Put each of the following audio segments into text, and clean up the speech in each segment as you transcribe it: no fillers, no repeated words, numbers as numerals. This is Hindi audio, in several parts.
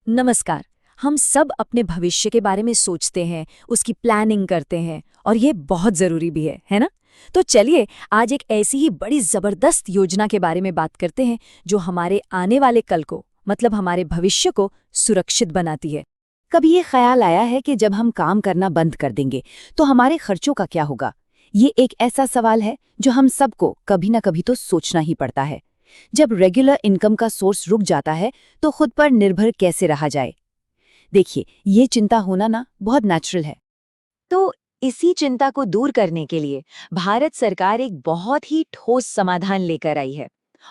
नमस्कार। हम सब अपने भविष्य के बारे में सोचते हैं, उसकी प्लानिंग करते हैं और ये बहुत ज़रूरी भी है ना? तो चलिए आज एक ऐसी ही बड़ी ज़बरदस्त योजना के बारे में बात करते हैं जो हमारे आने वाले कल को मतलब हमारे भविष्य को सुरक्षित बनाती है। कभी ये ख्याल आया है कि जब हम काम करना बंद कर देंगे तो हमारे खर्चों का क्या होगा? ये एक ऐसा सवाल है जो हम सबको कभी ना कभी तो सोचना ही पड़ता है। जब रेगुलर इनकम का सोर्स रुक जाता है तो खुद पर निर्भर कैसे रहा जाए? देखिए, ये चिंता होना ना बहुत नेचुरल है। तो इसी चिंता को दूर करने के लिए भारत सरकार एक बहुत ही ठोस समाधान लेकर आई है।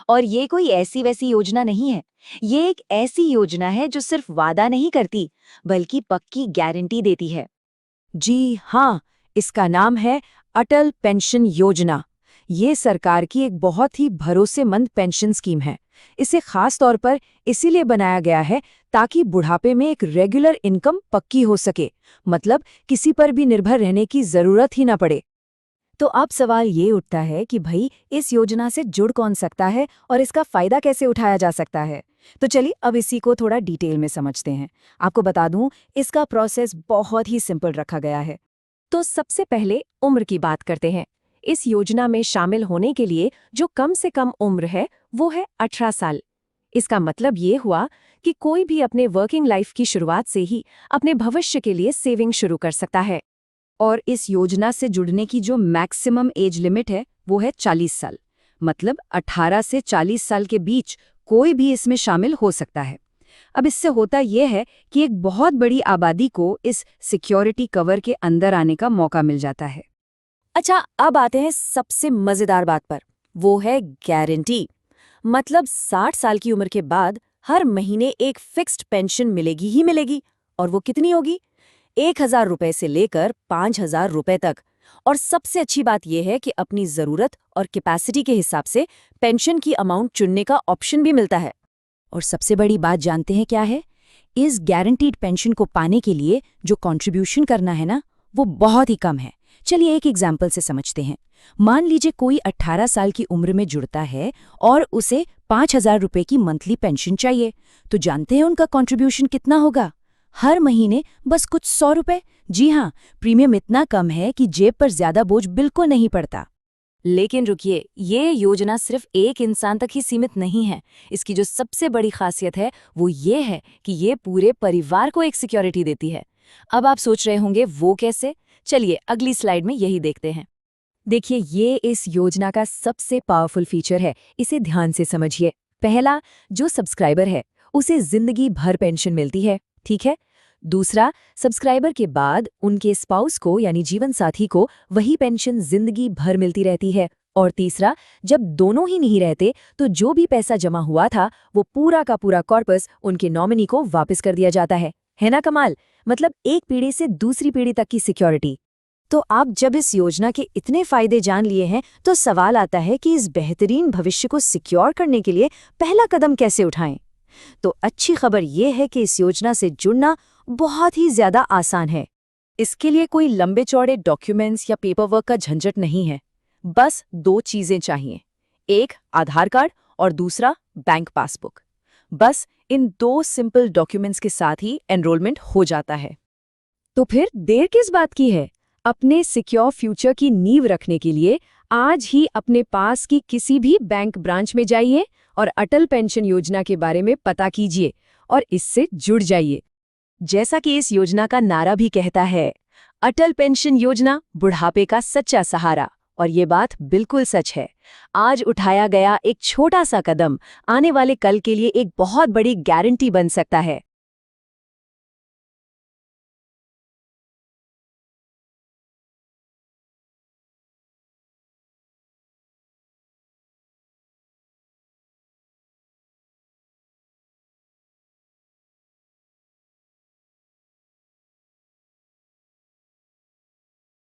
और ये कोई ऐसी वैसी योजना नहीं है। ये एक ऐसी योजना है जो सिर्फ वादा नहीं करती, बल्कि पक्की गारंटी देती है। जी हाँ, इसका नाम है अटल पेंशन योजना। ये सरकार की एक बहुत ही भरोसेमंद पेंशन स्कीम है। इसे खास तौर पर इसीलिए बनाया गया है ताकि बुढ़ापे में एक रेगुलर इनकम पक्की हो सके, मतलब किसी पर भी निर्भर रहने की जरूरत ही ना पड़े। तो अब सवाल ये उठता है कि भाई इस योजना से जुड़ कौन सकता है और इसका फायदा कैसे उठाया जा सकता है। तो चलिए अब इसी को थोड़ा डिटेल में समझते हैं। आपको बता दूं, इसका प्रोसेस बहुत ही सिंपल रखा गया है। तो सबसे पहले उम्र की बात करते हैं। इस योजना में शामिल होने के लिए जो कम से कम उम्र है वो है 18 साल। इसका मतलब ये हुआ कि कोई भी अपने वर्किंग लाइफ की शुरुआत से ही अपने भविष्य के लिए सेविंग शुरू कर सकता है। और इस योजना से जुड़ने की जो मैक्सिमम एज लिमिट है वो है 40 साल। मतलब 18 से 40 साल के बीच कोई भी इसमें शामिल हो सकता है। अब इससे होता यह है कि एक बहुत बड़ी आबादी को इस सिक्योरिटी कवर के अंदर आने का मौका मिल जाता है। अच्छा, अब आते हैं सबसे मजेदार बात पर, वो है गारंटी। मतलब 60 साल की उम्र के बाद हर महीने एक फिक्स्ड पेंशन मिलेगी ही मिलेगी। और वो कितनी होगी? 1,000 रुपए से लेकर 5,000 रुपए तक। और सबसे अच्छी बात यह है कि अपनी जरूरत और कैपेसिटी के हिसाब से पेंशन की अमाउंट चुनने का ऑप्शन भी मिलता है। और सबसे बड़ी बात जानते हैं क्या है? इस गारंटीड पेंशन को पाने के लिए जो कंट्रीब्यूशन करना है ना, वो बहुत ही कम है। चलिए एक एग्जाम्पल से समझते हैं। मान लीजिए कोई 18 साल की उम्र में जुड़ता है और उसे 5,000 रुपए की मंथली पेंशन चाहिए। तो जानते हैं उनका कंट्रीब्यूशन कितना होगा? हर महीने बस कुछ 100 रुपए। जी हाँ, प्रीमियम इतना कम है कि जेब पर ज्यादा बोझ बिल्कुल नहीं पड़ता। लेकिन रुकिए, ये योजना सिर्फ एक इंसान तक ही सीमित नहीं है। इसकी जो सबसे बड़ी खासियत है वो ये है कि ये पूरे परिवार को एक सिक्योरिटी देती है। अब आप सोच रहे होंगे वो कैसे? चलिए अगली स्लाइड में यही देखते हैं। देखिए, ये इस योजना का सबसे पावरफुल फीचर है। इसे ध्यान से समझिए। पहला, जो सब्सक्राइबर है उसे जिंदगी भर पेंशन मिलती है, ठीक है। दूसरा, सब्सक्राइबर के बाद उनके स्पाउस को यानी जीवन साथी को वही पेंशन जिंदगी भर मिलती रहती है। और तीसरा, जब दोनों ही नहीं रहते तो जो भी पैसा जमा हुआ था वो पूरा का पूरा कॉर्पस उनके नॉमिनी को वापस कर दिया जाता है ना कमाल? मतलब एक पीढ़ी से दूसरी पीढ़ी तक की सिक्योरिटी। तो आप जब इस योजना के इतने फायदे जान लिए हैं तो सवाल आता है कि इस बेहतरीन भविष्य को सिक्योर करने के लिए पहला कदम कैसे उठाएं। तो अच्छी खबर ये है कि इस योजना से जुड़ना बहुत ही ज्यादा आसान है। इसके लिए कोई लंबे चौड़े डॉक्यूमेंट्स या पेपर वर्क का झंझट नहीं है। बस 2 चीजें चाहिए, एक आधार कार्ड और दूसरा बैंक पासबुक। बस इन 2 सिंपल डॉक्यूमेंट्स के साथ ही एनरोलमेंट हो जाता है। तो फिर देर किस बात की है? अपने सिक्योर फ्यूचर की नींव रखने के लिए आज ही अपने पास की किसी भी बैंक ब्रांच में जाइए और अटल पेंशन योजना के बारे में पता कीजिए और इससे जुड़ जाइए। जैसा कि इस योजना का नारा भी कहता है, अटल पेंशन योजना बुढ़ापे का सच्चा सहारा। और ये बात बिल्कुल सच है। आज उठाया गया एक छोटा सा कदम आने वाले कल के लिए एक बहुत बड़ी गारंटी बन सकता है।